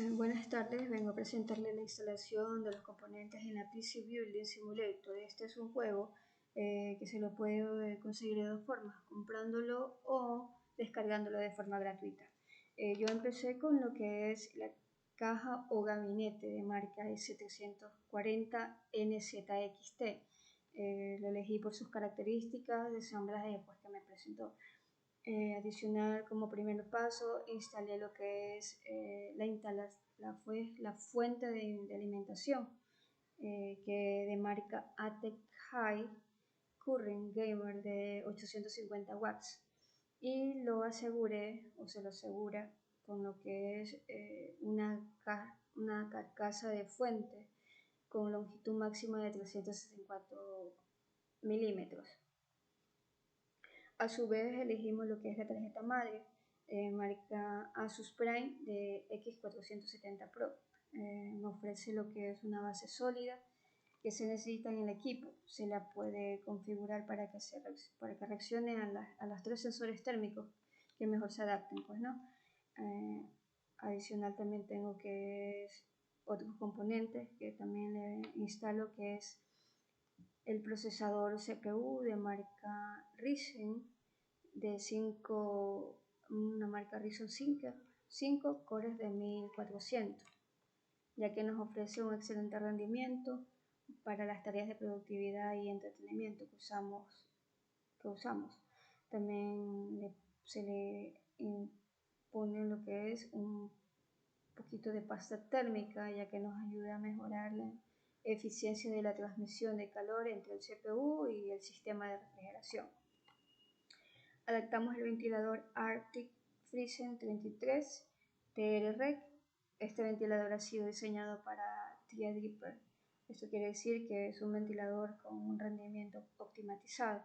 Buenas tardes, vengo a presentarles la instalación de los componentes en la PC Building Simulator. Este es un juego que se lo puede conseguir de dos formas, comprándolo o descargándolo de forma gratuita. Yo empecé con lo que es la caja o gabinete de marca S340 NZXT. Lo elegí por sus características de ensamblaje que me presentó. Adicional, como primer paso, instalé lo que es la fuente de alimentación que de marca Atec High Current Gamer de 850 watts, y lo aseguré o se lo asegura con lo que es una carcasa de fuente con longitud máxima de 364 milímetros. A su vez elegimos lo que es la tarjeta madre, marca Asus Prime de X470 Pro. Me ofrece lo que es una base sólida que se necesita en el equipo. Se la puede configurar para que reaccione a los tres sensores térmicos que mejor se adapten, pues, ¿no? Adicional también tengo que es otros componentes que también le instalo, que es el procesador CPU de marca Ryzen de una marca Ryzen 5 cores de 1400, ya que nos ofrece un excelente rendimiento para las tareas de productividad y entretenimiento que usamos. También se le impone lo que es un poquito de pasta térmica, ya que nos ayuda a mejorar la eficiencia de la transmisión de calor entre el CPU y el sistema de refrigeración. Adaptamos el ventilador Arctic Freezen 33 TR-Rec. Este ventilador ha sido diseñado para Threadripper. Esto quiere decir que es un ventilador con un rendimiento optimizado.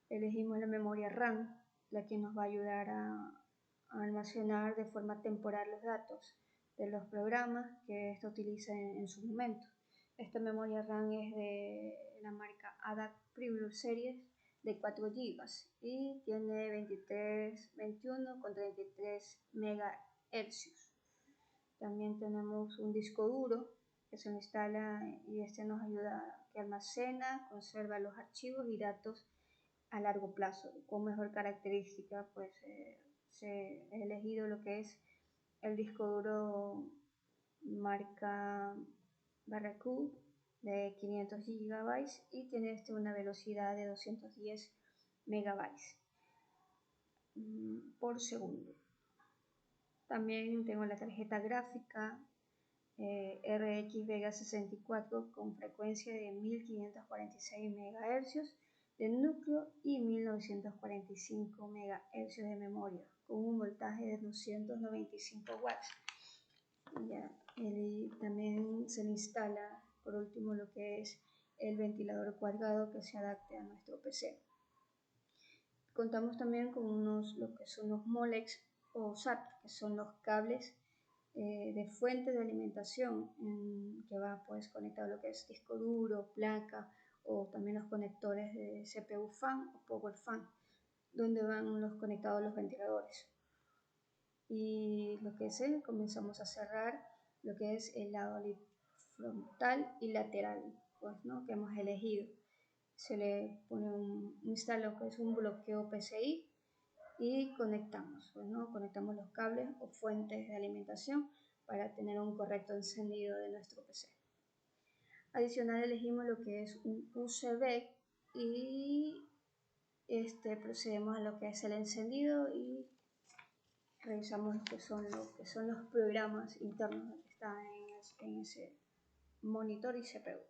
Elegimos la memoria RAM, la que nos va a ayudar a almacenar de forma temporal los datos de los programas que esto utiliza en su momento. Esta memoria RAM es de la marca ADAC Premium Series de 4 GB y tiene 21 con 33 MHz. También tenemos un disco duro que se instala y este nos ayuda a que almacena, conserva los archivos y datos a largo plazo. Con mejor característica, pues he elegido lo que es el disco duro marca Barracuda de 500 GB y tiene una velocidad de 210 MB por segundo. También tengo la tarjeta gráfica RX Vega 64 con frecuencia de 1546 MHz de núcleo y 1945 MHz de memoria, con un voltaje de 295 watts. También se le instala por último lo que es el ventilador cuadrado que se adapte a nuestro PC. Contamos también con lo que son los Molex o SAT, que son los cables de fuente de alimentación que va pues conectado a lo que es disco duro, placa, o también los conectores de CPU fan o Power Fan, donde van los conectados los ventiladores. Y lo que es comenzamos a cerrar lo que es el lado frontal y lateral, pues, ¿no?, que hemos elegido. Se le pone instala que es un bloqueo PCI y conectamos, pues, ¿no?, conectamos los cables o fuentes de alimentación para tener un correcto encendido de nuestro PC. Adicional elegimos lo que es un USB y procedemos a lo que es el encendido y revisamos lo que son los programas internos que están en ese monitor y CPU.